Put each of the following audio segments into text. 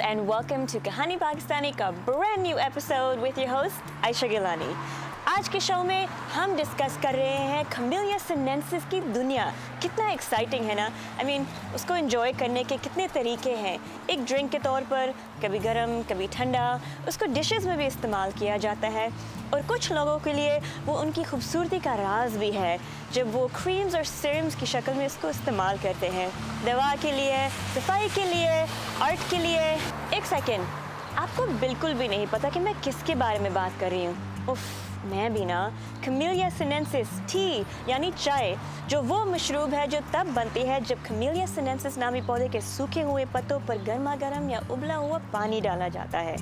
and welcome to कहानी पाकिस्तानी का brand new episode with your host Ayesha Gilani. आज के शो में हम डिस्कस कर रहे हैं कैमेलिया सिनेंसिस की दुनिया। कितना एक्साइटिंग है ना। उसको एंजॉय करने के कितने तरीके हैं। एक ड्रिंक के तौर पर कभी गर्म कभी ठंडा, उसको डिशेस में भी इस्तेमाल किया जाता है और कुछ लोगों के लिए वो उनकी खूबसूरती का राज भी है जब वो क्रीम्स और सीरम्स की शक्ल में इसको इस्तेमाल करते हैं, दवा के लिए, सफाई के लिए, आर्ट के लिए। एक सेकेंड, आपको बिल्कुल भी नहीं पता कि मैं किसके बारे में बात कर रही हूँ। उफ, मैं भी ना। कैमेलिया सिनेंसिस टी यानी चाय, जो वो मशरूब है जो तब बनती है जब कैमेलिया सिनेंसिस नामी पौधे के सूखे हुए पत्तों पर गर्मा गर्म या उबला हुआ पानी डाला जाता है।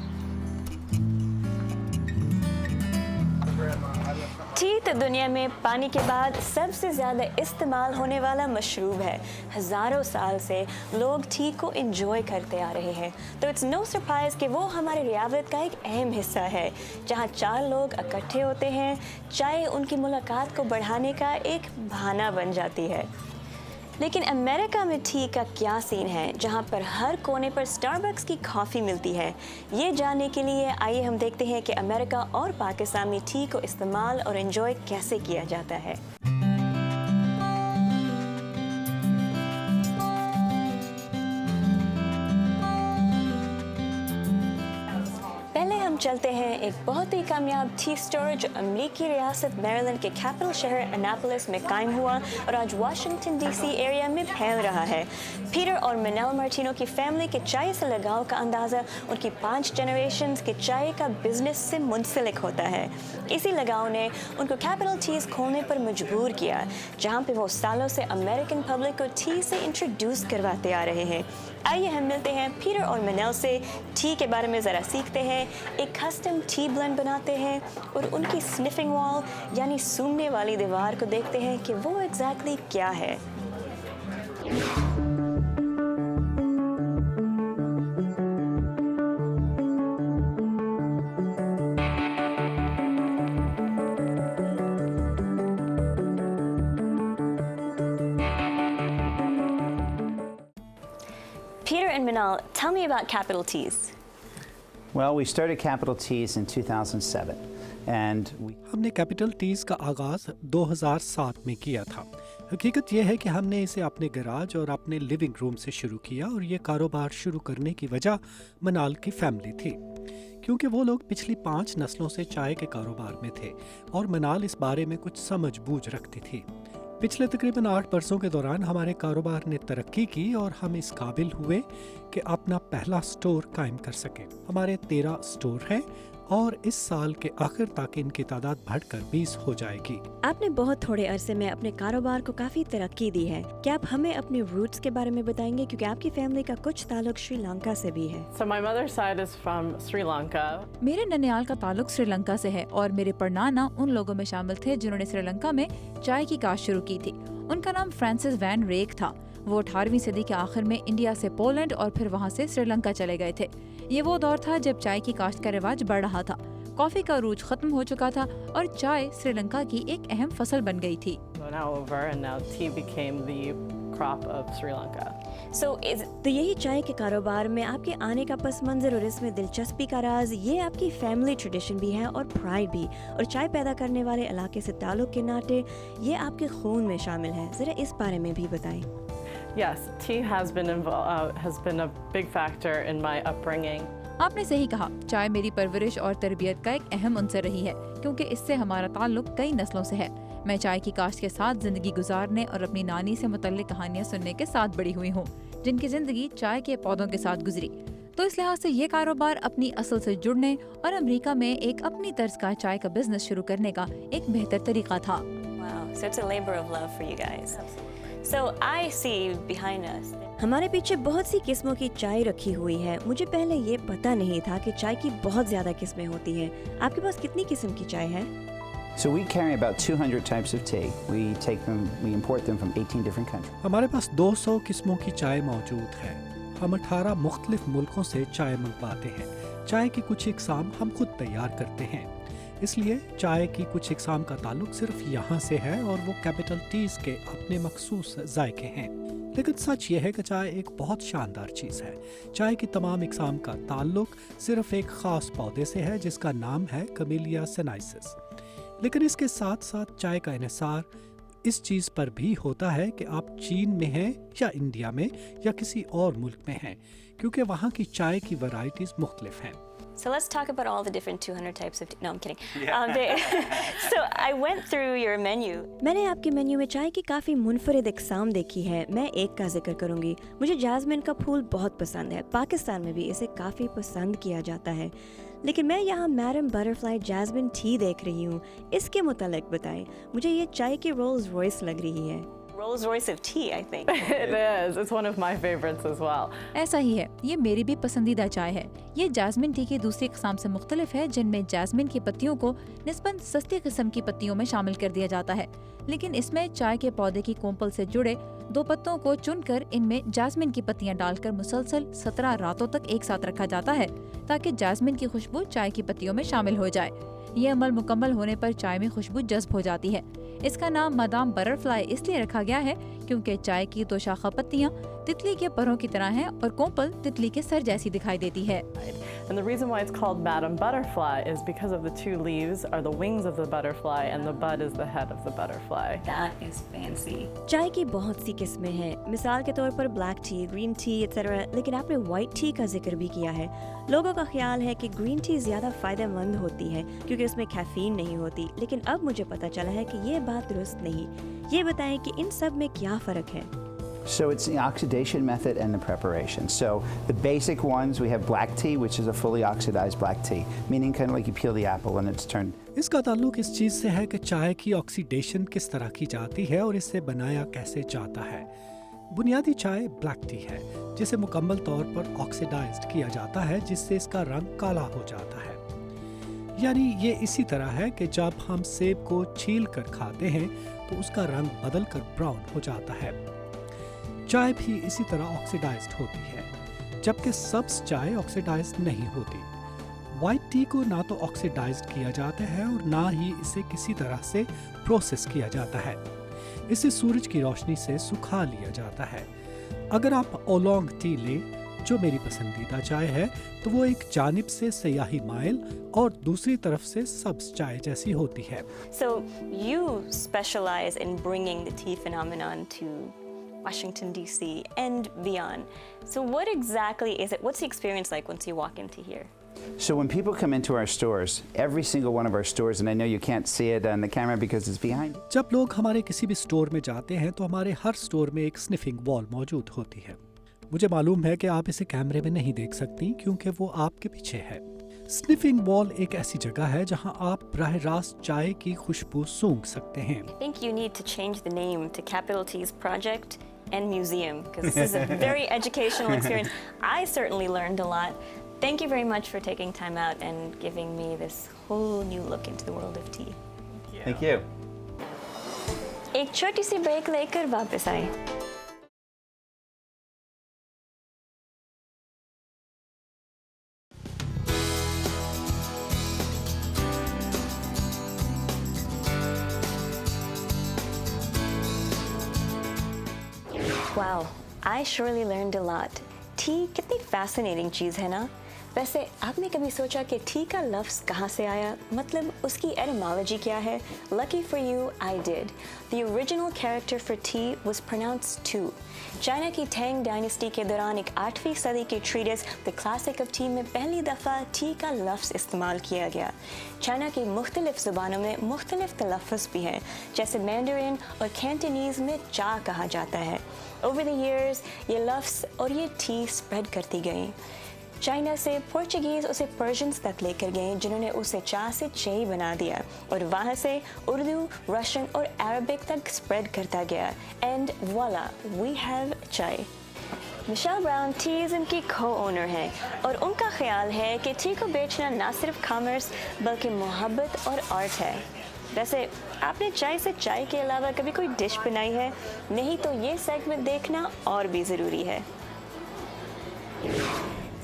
टी तो दुनिया में पानी के बाद सबसे ज़्यादा इस्तेमाल होने वाला मशरूब है। हज़ारों साल से लोग टी को एंजॉय करते आ रहे हैं, तो इट्स नो सरप्राइज़ कि वो हमारे रियासत का एक अहम हिस्सा है जहाँ चार लोग इकट्ठे होते हैं। चाय उनकी मुलाकात को बढ़ाने का एक बहाना बन जाती है। लेकिन अमेरिका में टी का क्या सीन है जहाँ पर हर कोने पर स्टारबक्स की कॉफ़ी मिलती है? ये जानने के लिए आइए हम देखते हैं कि अमेरिका और पाकिस्तान में टी को इस्तेमाल और एंजॉय कैसे किया जाता है। चलते हैं एक बहुत ही कामयाब टी स्टोर जो अमेरिकी रियासत मैरीलैंड के कैपिटल शहर एनापोलिस में कायम हुआ और आज वाशिंगटन डीसी एरिया में फैल रहा है। पीटर और मैनुएल मार्टिनो की फैमिली के चाय से लगाव का अंदाज़ा उनकी 5 जनरेशन्स के चाय का बिजनेस से मुंसलिक होता है। इसी लगाव ने उनको कैपिटल टीज़ खोलने पर मजबूर किया, जहाँ पे वो सालों से अमेरिकन पब्लिक को टी से इंट्रोड्यूस करवाते आ रहे हैं। आइए हम मिलते हैं पीटर और मैनुएल से, टी के बारे में ज़रा सीखते हैं, एक कस्टम टी ब्लेंड बनाते हैं और उनकी स्निफिंग वॉल यानी सूंघने वाली दीवार को देखते हैं कि वो एग्जैक्टली क्या है। Peter and Manal, tell me about Capital Teas. Well, we started Capital Teas in 2007 and हमने कैपिटल टीज़ का आगाज़ 2007 में किया था। हकीकत यह है कि हमने इसे अपने गैराज और अपने लिविंग रूम से शुरू किया और ये कारोबार शुरू करने की वजह मनाल की फैमिली थी, क्योंकि वो लोग पिछली 5 नस्लों से चाय के कारोबार में थे और मनाल इस बारे में कुछ समझ बूझ रखती थी। पिछले तकरीबन 8 बरसों के दौरान हमारे कारोबार ने तरक्की की और हम इस काबिल हुए कि अपना पहला स्टोर कायम कर सके। हमारे 13 स्टोर हैं और इस साल के आखिर तक इनकी तादाद बढ़कर 20 हो जाएगी। आपने बहुत थोड़े अरसे में अपने कारोबार को काफी तरक्की दी है। क्या आप हमें अपने रूट्स के बारे में बताएंगे, क्योंकि आपकी फैमिली का कुछ ताल्लुक श्रीलंका से भी है। So my mother's side is from Sri Lanka. मेरे ननियाल का ताल्लुक श्रीलंका से है और मेरे परनाना उन लोगों में शामिल थे जिन्होंने श्रीलंका में चाय की काश्त शुरू की थी। उनका नाम फ्रांसिस वैन रेक था। वो 18वीं सदी के आखिर में इंडिया से पोलैंड और फिर वहाँ से श्रीलंका चले गए थे। ये वो दौर था जब चाय की काश्त का रिवाज बढ़ रहा था, कॉफी का रूज खत्म हो चुका था और चाय श्रीलंका की एक अहम फसल बन गई थी। तो यही चाय के कारोबार में आपके आने का पस मंजर और इसमें दिलचस्पी का राज, ये आपकी फैमिली ट्रेडिशन भी है और प्राइड भी, और चाय पैदा करने वाले इलाके से ताल्लुक के नाते ये आपके खून में शामिल है। जरा इस बारे में भी बताएं। Yes, tea has been a big factor in my upbringing. आपने सही कहा, चाय मेरी परवरिश और तरबियत का एक अहम अंसर रही है, क्योंकि इससे हमारा ताल्लुक कई नस्लों से है। मैं चाय की काश्त के साथ जिंदगी गुजारने और अपनी नानी से मुतल्लिक कहानियाँ सुनने के साथ बड़ी हुई हूँ, जिनकी जिंदगी चाय के पौधों के साथ गुजरी। तो इस लिहाज से ये कारोबार अपनी असल से जुड़ने और अमेरिका में एक अपनी तर्ज का चाय का बिजनेस शुरू करने का एक बेहतर तरीका था। Wow, so it's a labor of love for you guys. So I see behind us. हमारे पीछे बहुत सी किस्मों की चाय रखी हुई है। मुझे पहले ये पता नहीं था कि चाय की बहुत ज्यादा किस्में होती हैं। आपके पास कितनी किस्म की चाय है? so we carry about 200 types of tea. We import them from 18 different countries. हमारे पास 200 किस्मों की चाय मौजूद है। हम 18 मुख्तलिफ मुल्कों से चाय मंगवाते हैं। चाय की कुछ इकसाम हम खुद तैयार करते हैं, इसलिए चाय की कुछ इकसाम का ताल्लुक सिर्फ यहाँ से है और वो कैपिटल टीज़ के अपने मखसूस जायके हैं। लेकिन सच यह है कि चाय एक बहुत शानदार चीज़ है। चाय की तमाम इकसाम का ताल्लुक सिर्फ एक ख़ास पौधे से है जिसका नाम है कैमेलिया सिनेंसिस। लेकिन इसके साथ साथ चाय का इन्हिसार इस चीज़ पर भी होता है कि आप चीन में हैं या इंडिया में या किसी और मुल्क में हैं, क्योंकि वहाँ की चाय की वैरायटीज़ मुख्तलिफ हैं। So let's talk about all the different 200 types of tea. No, I'm kidding. So I went through your menu. मैंने आपके मेन्यू में चाय की काफ़ी मुनफरिद इकसाम देखी है। मैं एक का जिक्र करूंगी। मुझे जास्मिन का फूल बहुत पसंद है। पाकिस्तान में भी इसे काफ़ी पसंद किया जाता है। लेकिन मैं यहाँ मैडम बटरफ्लाई जैस्मिन टी देख रही हूँ। इसके मुतालिक बताएं। मुझे ये चाय की रोल्स रॉयस लग रही है। Rolls Royce of tea, I think. It is. It's one of my favorites as well. ऐसा ही है, ये मेरी भी पसंदीदा चाय है। ये जैस्मिन टी की दूसरी किस्म से मुख्तलिफ है, जिनमें जैस्मिन की पत्तियों को निस्बतन सस्ती किस्म की पत्तियों में शामिल कर दिया जाता है। लेकिन इसमें चाय के पौधे की कोंपल से जुड़े 2 पत्तों को चुनकर इनमें जैस्मिन की पत्तियां डालकर मुसलसल 17 रातों तक एक साथ रखा जाता है, ताकि जैस्मिन की खुशबू चाय की पत्तियों में शामिल हो जाए। ये अमल मुकम्मल होने पर चाय में खुशबू जज्ब हो जाती है। इसका नाम मदाम बटरफ्लाई इसलिए रखा गया है क्योंकि चाय की 2 शाखा पत्तियां तितली के परों की तरह हैं और कोंपल तितली के सर जैसी दिखाई देती है। And the reason why it's called Madam Butterfly is because of the 2 leaves are the wings of the butterfly and the bud is the head of the butterfly. That is fancy. चाय की बहुत सी किस्में हैं। मिसाल के तौर पर black T, green tea etcetera, लेकिन आपने वाइट टी का जिक्र भी किया है। लोगों का ख्याल है कि ग्रीन टी ज्यादा फायदेमंद होती है क्योंकि उसमें कैफीन नहीं होती, लेकिन अब मुझे पता चला है कि ये बात दुरुस्त नहीं। ये बताएं कि इन सब में क्या फ़र्क है? So it's the oxidation method and the preparation. So the basic ones, we have black tea, which is a fully oxidized black tea, meaning kind of like you peel the apple and it's turned. इसका ताल्लुक इस चीज़ से है कि चाय की oxidation किस तरह की जाती है और इससे बनाया कैसे जाता है। बुनियादी चाय ब्लैक टी है, जिसे मुकम्मल तौर पर ऑक्सीडाइज्ड किया जाता है, जिससे इसका रंग काला हो जाता है। यानी ये इसी तरह है कि जब हम सेब को छील कर खाते हैं तो उसका रंग बदल कर ब्राउन हो जाता है। चाय भी इसी तरह ऑक्सीडाइज्ड होती है, जबकि सब्ज चाय ऑक्सीडाइज्ड नहीं होती। वाइट टी को ना तो ऑक्सीडाइज्ड किया जाता है और ना ही इसे किसी तरह से प्रोसेस किया जाता है। इसे सूरज की रोशनी से सुखा लिया जाता है। अगर आप ओलोंग टी लें, जो मेरी पसंदीदा चाय है, तो वो एक जानिब से सयाही माइल और दूसरी तरफ से सब्ज चाय जैसी होती है। So you specialize in bringing the tea phenomenon to Washington DC and beyond. So what exactly is it? What's the experience like once you walk into here? So when people come into our stores, every single one of our stores, and I know you can't see it on the camera because it's behind. जब लोग हमारे किसी भी store में जाते हैं तो हमारे हर स्टोर में एक स्निफिंग वॉल मौजूद होती है। मुझे मालूम है कि आप इसे कैमरे में नहीं देख सकती क्योंकि वो आपके पीछे है। स्निफिंग वॉल एक ऐसी जगह है जहां आप बराह रास्त चाय की खुशबू सूंघ सकते हैं। I think you need to change the name to Capital T's Project and Museum because this is a very educational experience. I certainly learned a lot. Thank you very much for taking time out and giving me this whole new look into the world of tea. Thank you. एक छोटी सी break लेकर वापस आए। Wow, I surely learned a lot. T कितनी fascinating चीज़ है ना? वैसे आपने कभी सोचा कि टी का लफ्ज़ कहाँ से आया? मतलब उसकी etymology क्या है? Lucky for you, I did. The original character for tea was pronounced tu. China की टैंग डायनेस्टी के दौरान एक 8वीं सदी की treatise the classic of T में पहली दफ़ा टी का लफ्ज़ इस्तेमाल किया गया। चाइना की मुख्तलिफ ज़ुबानों में मुख्तलिफ तलफ़्फ़ुज़ भी हैं, जैसे मैंडरिन और कैंटनीज़ में चा कहा जाता है। Over the years, ये लफ्ज़ और ये टी स्प्रेड करती गई। चाइना से पोर्चुगीज़ उसे पर्शियंस तक लेकर गए, जिन्होंने उसे चा से चाय बना दिया और वहाँ से उर्दू, रशियन और अरबिक तक स्प्रेड करता गया। एंड वॉला, वी हैव चाय। मिशेल ब्राउन टीज़म की को-ओनर हैं और उनका ख्याल है कि टी को बेचना ना सिर्फ कॉमर्स बल्कि मोहब्बत और आर्ट है। वैसे आपने चाय से चाय के अलावा कभी कोई डिश बनाई है? नहीं तो ये सेगमेंट देखना और भी ज़रूरी है।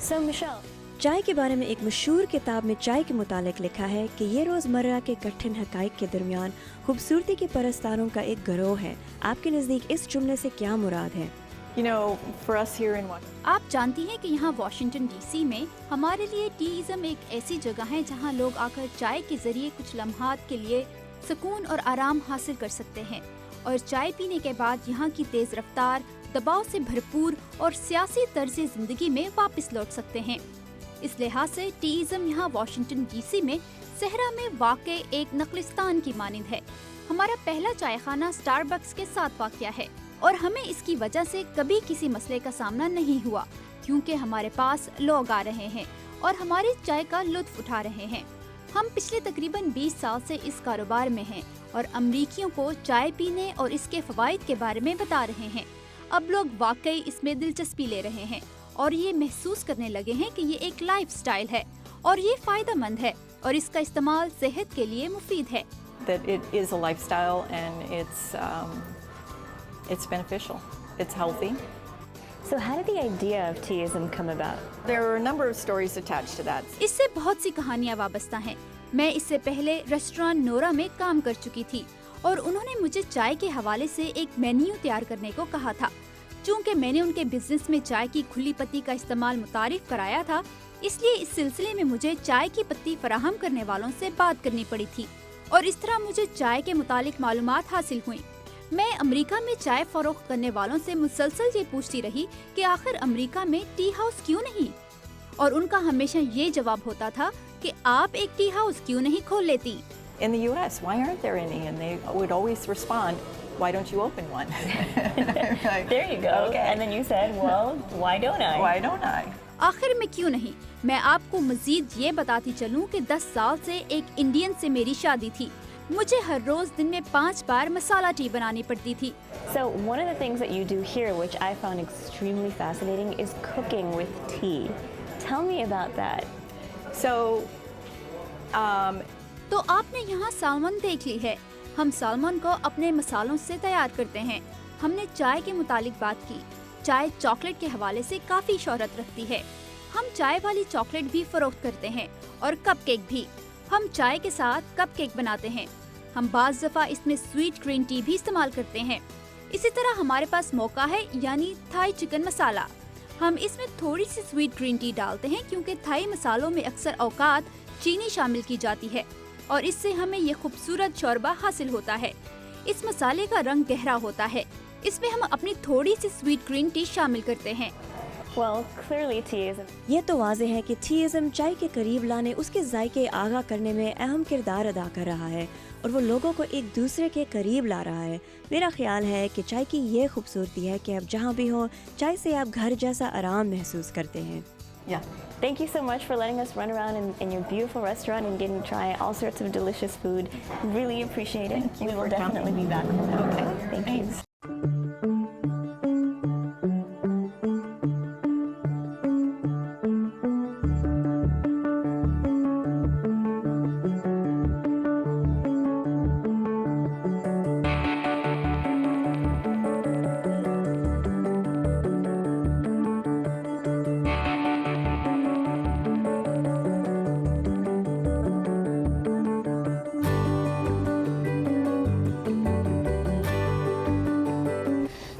So Michelle, चाय के बारे में एक मशहूर किताब में चाय के मुतालिक लिखा है कि ये रोज़मर्रा के कठिन हक़ाइक़ के दरमियान खूबसूरती के परस्तारों का एक गिरोह है। आपके नज़दीक इस जुमले से क्या मुराद है? You know, for us here in Washington, आप जानती हैं कि यहाँ वॉशिंगटन डीसी में हमारे लिए टीइज्म एक ऐसी जगह है जहाँ लोग आकर चाय के जरिए कुछ लम्हात के लिए सुकून और आराम हासिल कर सकते हैं और चाय पीने के बाद यहाँ की तेज रफ्तार, दबाव से भरपूर और सियासी तर्ज जिंदगी में वापस लौट सकते हैं। इस लिहाज से टीइज्म यहाँ वॉशिंगटन डीसी में सहरा में वाक़ एक नकलिस्तान की मानिंद है। हमारा पहला चाय खाना स्टारबक्स के साथ वाक़या है और हमें इसकी वजह से कभी किसी मसले का सामना नहीं हुआ क्योंकि हमारे पास लोग आ रहे हैं और हमारी चाय का लुत्फ उठा रहे हैं। हम पिछले तकरीबन 20 साल से इस कारोबार में हैं और अमरीकियों को चाय पीने और इसके फवाइद के बारे में बता रहे हैं। अब लोग वाकई इसमें दिलचस्पी ले रहे हैं और ये महसूस करने लगे हैं कि ये एक लाइफस्टाइल है और ये फायदेमंद है और इसका इस्तेमाल सेहत के लिए मुफीद है। that it is a lifestyle and it's beneficial. It's healthy. So how did the idea of teaism come about? There are a number of stories attached to that. इससे बहुत सी कहानियाँ वाबस्ता हैं। मैं इससे पहले रेस्टोरेंट नोरा में काम कर चुकी थी और उन्होंने मुझे चाय के हवाले से एक मेन्यू तैयार करने को कहा था। चूँकि मैंने उनके बिजनेस में चाय की खुली पत्ती का इस्तेमाल मुतारिफ कराया था, इसलिए इस सिलसिले में मुझे चाय की पत्ती फराहम करने वालों से बात करनी पड़ी थी और इस तरह मुझे चाय के मुतालिक मालूमात हासिल हुई। मैं अमेरिका में चाय फरोख्त करने वालों से मुसलसल ये पूछती रही कि आखिर अमेरिका में टी हाउस क्यों नहीं, और उनका हमेशा ये जवाब होता था कि आप एक टी हाउस क्यों नहीं खोल लेती। In the U.S., why aren't there any? And they would always respond, why don't you open one? There you go. Okay. And then you said, well, why don't I? Why don't I? आखिर में क्यों नहीं, मैं आपको मजीद ये बताती चलूं कि 10 साल से एक इंडियन से मेरी शादी थी। मुझे हर रोज दिन में 5 बार मसाला टी बनानी पड़ती थी। So one of the things that you do here, which I found extremely fascinating, is cooking with tea. Tell me about that. So, तो आपने यहाँ सालमन देख ली है। हम सालमन को अपने मसालों से तैयार करते हैं। हमने चाय के मुतालिक बात की। चाय चॉकलेट के हवाले से काफी शोहरत रखती है। हम चाय वाली चॉकलेट भी फरोख्त करते हैं और कपकेक भी। हम चाय के साथ कपकेक बनाते हैं। हम बाज़ दफ़ा इसमें स्वीट ग्रीन टी भी इस्तेमाल करते हैं। इसी तरह हमारे पास मौका है यानी थाई चिकन मसाला। हम इसमें थोड़ी सी स्वीट ग्रीन टी डालते हैं क्योंकि थाई मसालों में अक्सर औकात चीनी शामिल की जाती है और इससे हमें ये खूबसूरत शोरबा हासिल होता है। इस मसाले का रंग गहरा होता है। इसमें हम अपनी थोड़ी सी स्वीट ग्रीन टी शामिल करते हैं। Well, clearly teaism. ये तो वाज़ेह है कि teaism चाय के करीब लाने, उसके जायके आगा करने में अहम किरदार अदा कर रहा है और वो लोगों को एक दूसरे के करीब ला रहा है। मेरा ख्याल है कि चाय की ये खूबसूरती है कि आप जहाँ भी हो, चाय से आप घर जैसा आराम महसूस करते हैं। yeah. Thank you so much for letting us run around in your beautiful restaurant and getting to try all sorts of delicious food. Really appreciate it. Thank you We will for definitely coming. be back. Okay. Thank Thanks. you.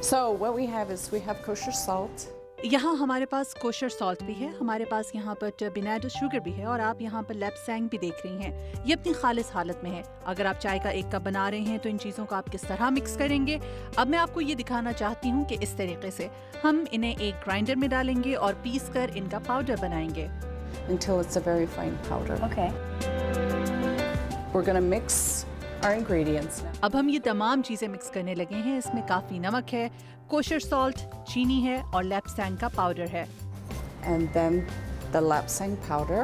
So what we have is we have kosher salt. यहाँ हमारे पास kosher salt भी है, हमारे पास यहाँ पर टर्बिनेटो sugar भी है और आप यहाँ पर लैपसैंग भी देख रही हैं। ये अपनी खालिस हालत में है। अगर आप चाय का एक कप बना रहे हैं तो इन चीज़ों को आप किस तरह मिक्स करेंगे, अब मैं आपको ये दिखाना चाहती हूँ कि इस तरीके से हम इन्हें एक ग्राइंडर में डालेंगे और पीस कर इनका पाउडर बनाएंगे Until it's a very fine powder. Okay. We're going to mix our ingredients now. अब हम ये तमाम चीज़ें मिक्स करने लगे हैं। इसमें काफ़ी नमक है, कोशर सॉल्ट, चीनी है और लैपसैंग का पाउडर है। And then the lapsang powder.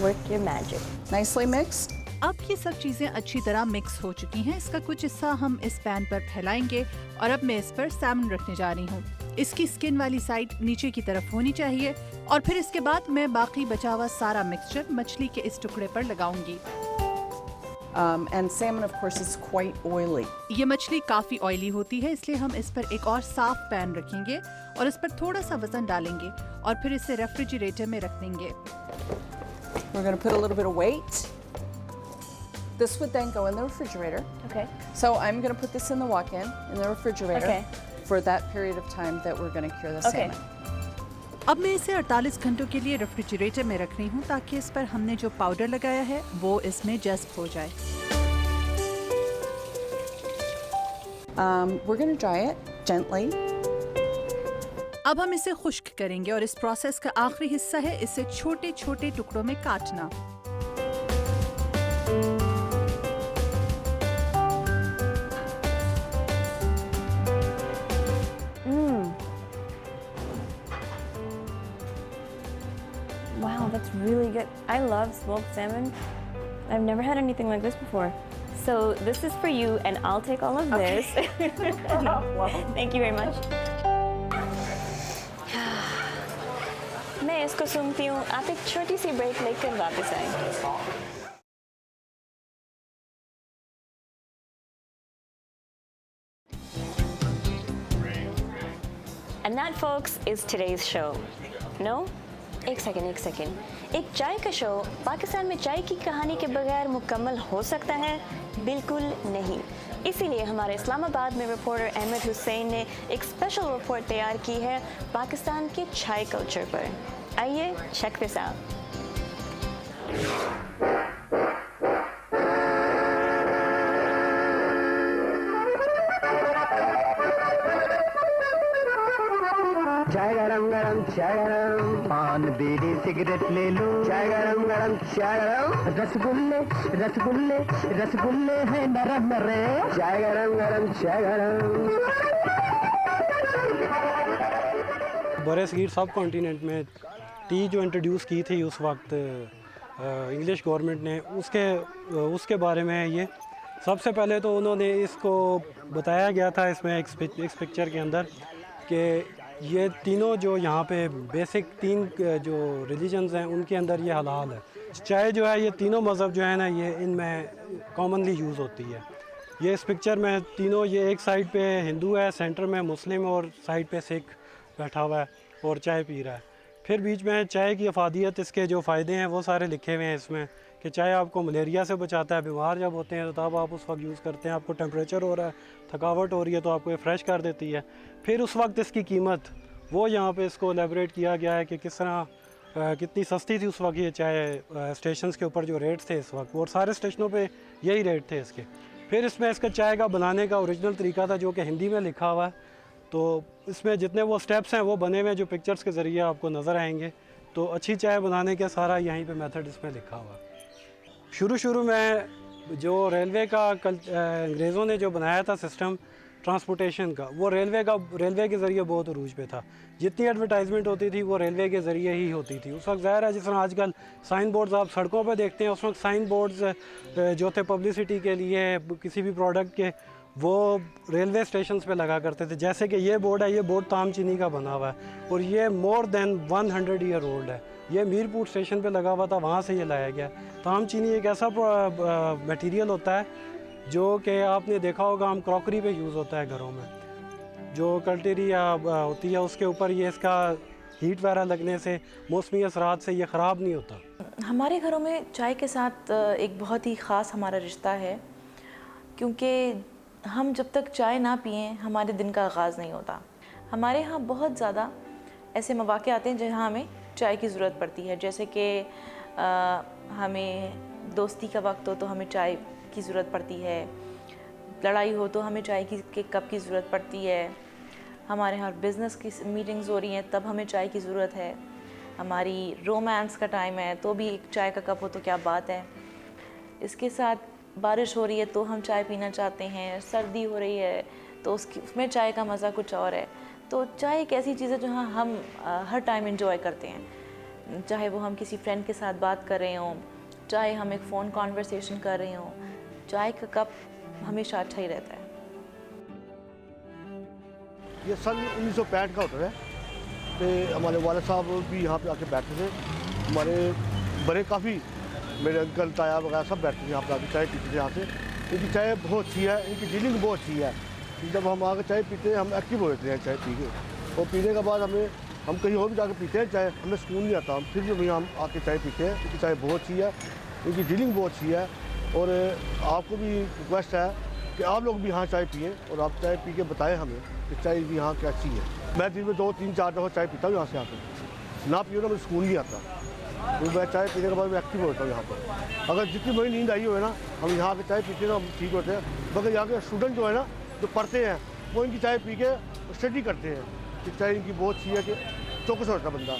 Work your magic. Nicely mixed. अब ये सब चीज़ें अच्छी तरह मिक्स हो चुकी हैं। इसका कुछ हिस्सा हम इस पैन पर फैलाएंगे और अब मैं इस पर सैमन रखने जा रही हूँ। इसकी स्किन वाली साइड नीचे की तरफ होनी चाहिए और फिर इसके बाद मैं बाकी बचा हुआ सारा मिक्सचर मछली के इस टुकड़े पर लगाऊंगी। And salmon, of course, is quite oily. ये मछली काफ़ी ऑयली होती है, इसलिए हम इस पर एक और साफ पैन रखेंगे और इस पर थोड़ा सा वजन डालेंगे और फिर इसे रेफ्रिजरेटर में रख देंगे। We're going to put a little bit of weight. This would then go in the refrigerator. Okay. So I'm going to put this in the walk-in, in the refrigerator. Okay. for that period of time that we're going to cure the Okay. salmon. अब मैं इसे 48 घंटों के लिए refrigerator में रख रही हूँ ताकि इस पर हमने जो पाउडर लगाया है वो इसमें जज़्ब हो जाए। We're going to dry it gently. अब हम इसे खुश्क करेंगे और इस प्रोसेस का आखिरी हिस्सा है इसे छोटे छोटे टुकड़ों में काटना। Wow, that's really good. I love smoked salmon. I've never had anything like this before. So this is for you, and I'll take all of this. Thank you very much. मैं इसको सुनती हूँ। आप एक छोटी सी ब्रेक लेकर वापस आएं। And that, folks, is today's show. No? एक सेकेंड। एक चाय का शो पाकिस्तान में चाय की कहानी के बगैर मुकम्मल हो सकता है? बिल्कुल नहीं। इसीलिए हमारे इस्लामाबाद में रिपोर्टर अहमद हुसैन ने एक स्पेशल रिपोर्ट तैयार की है पाकिस्तान के चाय कल्चर पर। आइए चेक दिस आउट। चाय गरम गरम चाय गरम, पान बीड़ी सिगरेट ले लो। चाय गरम गरम चाय गरम, रसगुल्ले रसगुल्ले रसगुल्ले हैं नरम नरे। चाय गरम गरम चाय गरम। बड़े सगीर सब कॉन्टिनेंट में टी जो इंट्रोड्यूस की थी उस वक्त इंग्लिश गवर्नमेंट ने, उसके बारे में है ये। सबसे पहले तो उन्होंने इसको बताया गया था इसमें इस पिक्चर के अंदर कि ये तीनों जो यहाँ पे बेसिक तीन जो रिलीजन्स हैं उनके अंदर ये हलाल है। चाय जो है ये तीनों मज़हब जो है ना ये इनमें कॉमनली यूज़ होती है। ये इस पिक्चर में तीनों, ये एक साइड पे हिंदू है, सेंटर में मुस्लिम और साइड पे सिख बैठा हुआ है और चाय पी रहा है। फिर बीच में चाय की अफादियत, इसके जो फ़ायदे हैं वो सारे लिखे हुए हैं इसमें कि चाय आपको मलेरिया से बचाता है। बीमार जब होते हैं तो तब आप उस वक्त यूज़ करते हैं। आपको टेम्परेचर हो रहा है, थकावट हो रही है तो आपको ये फ्रेश कर देती है। फिर उस वक्त इसकी कीमत वो यहाँ पे इसको एलेबरेट किया गया है कि किस तरह कितनी सस्ती थी उस वक्त ये चाय। स्टेशंस के ऊपर जो रेट्स थे इस वक्त, और सारे स्टेशनों पे यही रेट थे इसके। फिर इसमें इसका चाय का बनाने का ओरिजिनल तरीका था जो कि हिंदी में लिखा हुआ है। तो इसमें जितने वो स्टेप्स हैं वो बने हुए जो पिक्चर्स के ज़रिए आपको नज़र आएंगे। तो अच्छी चाय बनाने का सारा यहीं पे मेथड इसमें लिखा हुआ है। शुरू में जो रेलवे का अंग्रेज़ों ने जो बनाया था सिस्टम ट्रांसपोर्टेशन का, वो रेलवे के ज़रिए बहुत अरूज पे था। जितनी एडवर्टाइजमेंट होती थी वो रेलवे के ज़रिए ही होती थी। उस वक्त ज़ाहिर है जिस तरह आजकल साइन बोर्ड्स आप सड़कों पे देखते हैं, उस वक्त साइन बोर्ड्स जो थे पब्लिसिटी के लिए किसी भी प्रोडक्ट के, वो रेलवे स्टेशंस पे लगा करते थे। जैसे कि ये बोर्ड है, ये बोर्ड ताम चीनी का बना हुआ है और ये मोर देन 100 ईयर ओल्ड है। ये मीरपुर स्टेशन पे लगा हुआ था, वहाँ से ये लाया गया। ताम चीनी एक ऐसा मटेरियल होता है जो कि आपने देखा होगा हम क्रॉकरी पे यूज़ होता है घरों में, जो कल्टेरी होती है उसके ऊपर ये इसका हीट वगैरह लगने से, मौसमी असरात से ये ख़राब नहीं होता। हमारे घरों में चाय के साथ एक बहुत ही ख़ास हमारा रिश्ता है, क्योंकि हम जब तक चाय ना पिएं हमारे दिन का आगाज़ नहीं होता। हमारे यहाँ बहुत ज़्यादा ऐसे मौक़े आते हैं जहाँ हमें चाय की ज़रूरत पड़ती है। जैसे कि हमें दोस्ती का वक्त हो तो हमें चाय की ज़रूरत पड़ती है, लड़ाई हो तो हमें चाय के कप की ज़रूरत पड़ती है। हमारे यहाँ बिज़नेस की मीटिंग्स हो रही हैं तब हमें चाय की ज़रूरत है। हमारी रोमांस का टाइम है तो भी एक चाय का कप हो तो क्या बात है। इसके साथ बारिश हो रही है तो हम चाय पीना चाहते हैं, सर्दी हो रही है तो उसमें चाय का मज़ा कुछ और है। तो चाय एक ऐसी चीज़ है जो हम हर टाइम एंजॉय करते हैं, चाहे वो हम किसी फ्रेंड के साथ बात कर रहे हों, चाहे हम एक फ़ोन कॉन्वर्सेशन कर रहे हों, चाय का कप हमेशा अच्छा ही रहता है। ये सन 1965 का होता है तो हमारे वाले साहब भी यहाँ पे आके बैठते थे। हमारे बड़े काफ़ी मेरे अंकल ताया वगैरह सब बैठते थे यहाँ पे आके चाय पीते थे। यहाँ से इनकी चाय बहुत अच्छी है, इनकी डीलिंग बहुत अच्छी है। जब हम आके चाय पीते हैं हम एक्टिव हो जाते हैं चाय पी के, और पीने के बाद हम कहीं और भी जाके पीते हैं चाय, हमें सुकून नहीं आता। हम फिर भी भैया हम आके चाय पीते हैं। इनकी चाय बहुत अच्छी है, इनकी डीलिंग बहुत अच्छी है। और आपको भी रिक्वेस्ट है कि आप लोग भी यहाँ चाय पिए और आप चाय पी के बताएं हमें कि चाय भी यहाँ कैसी है। मैं दिन में 2, 3, 4 दफ़ा चाय पीता हूँ यहाँ से आकर, ना पियो ना मुझे सुकून नहीं आता। तो मैं चाय पीने के बाद मैं एक्टिव होता हूँ यहाँ पर। अगर जितनी बड़ी नींद आई हो है ना, हम यहाँ के चाय पीते ना हम ठीक होते हैं। मगर यहाँ के स्टूडेंट जो है ना, जो पढ़ते हैं, वो इनकी चाय पी के स्टडी करते हैं कि चाय इनकी बहुत अच्छी है कि चौकस होता बंदा।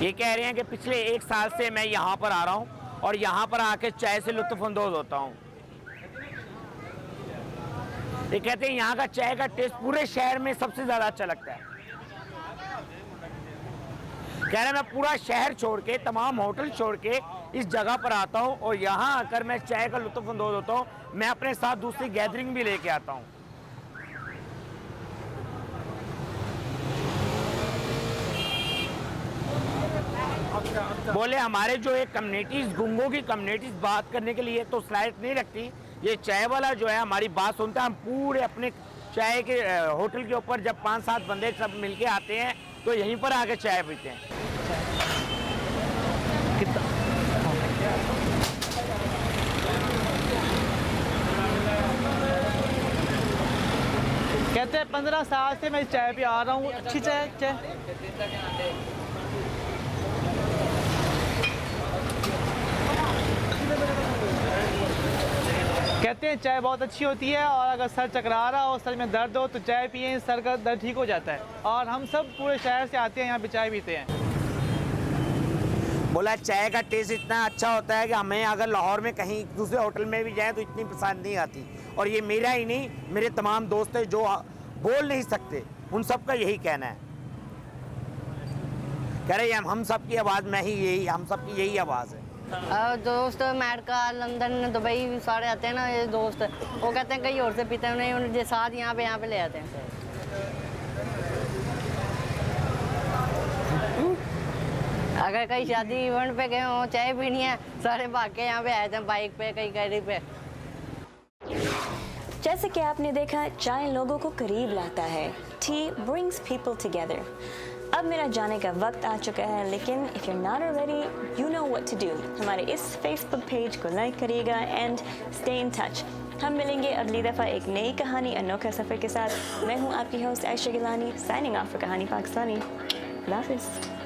ये कह रहे हैं कि पिछले 1 साल से मैं यहाँ पर आ रहा हूँ और यहाँ पर आके चाय से लुत्फ़अंदोज़ होता हूँ। ये कहते हैं यहाँ का चाय का टेस्ट पूरे शहर में सबसे ज़्यादा अच्छा लगता है। कह रहे हैं मैं पूरा शहर छोड़ के, तमाम होटल छोड़ के इस जगह पर आता हूँ और यहाँ आकर मैं चाय का लुत्फ़अंदोज़ होता हूँ। मैं अपने साथ दूसरी गैदरिंग भी लेके आता हूँ। बोले हमारे जो एक कम्युनिटीज़, गुंगों की कम्युनिटीज़ बात करने के लिए तो स्लाइड नहीं रखती। ये चाय वाला जो है हमारी बात सुनता है। हम पूरे अपने चाय के होटल के ऊपर जब 5-7 बंदे सब मिलके आते हैं तो यहीं पर आके चाय पीते हैं। कहते हैं 15 साल से मैं चाय पे आ रहा हूँ। अच्छी चाय कहते हैं चाय बहुत अच्छी होती है और अगर सर चकरा रहा हो, सर में दर्द हो तो चाय पिए, सर का दर्द ठीक हो जाता है। और हम सब पूरे शहर से आते हैं यहाँ पे चाय पीते हैं। बोला चाय का टेस्ट इतना अच्छा होता है कि हमें अगर लाहौर में कहीं दूसरे होटल में भी जाए तो इतनी पसंद नहीं आती। और ये मेरा ही नहीं, मेरे तमाम दोस्त हैं जो बोल नहीं सकते, उन सब का यही कहना है। कह रहे हम सब की आवाज़ में ही यही, हम सब की यही आवाज़ है। दोस्त अमेरिका, लंदन, दुबई सारे आते हैं ना ये दोस्त, वो कहते हैं कहीं और से पीते हैं, नहीं उनके साथ यहाँ पे ले आते हैं। अगर कहीं शादी इवेंट पे गए हो, चाय पीनी है, सारे भाग के यहाँ पे आए थे, बाइक पे, कहीं गाड़ी पे। जैसे कि आपने देखा, चाय लोगों को करीब लाता है। Tea brings people together. अब मेरा जाने का वक्त आ चुका है, लेकिन if you not already, you know what to do. हमारे इस फेसबुक पेज को लाइक करिएगा एंड स्टे इन टच। हम मिलेंगे अगली दफ़ा एक नई कहानी, अनोखा सफ़र के साथ। मैं हूँ आपकी host Ayesha Gilani, signing off for Kahani Pakistani. अल्लाह हाफ़िज़।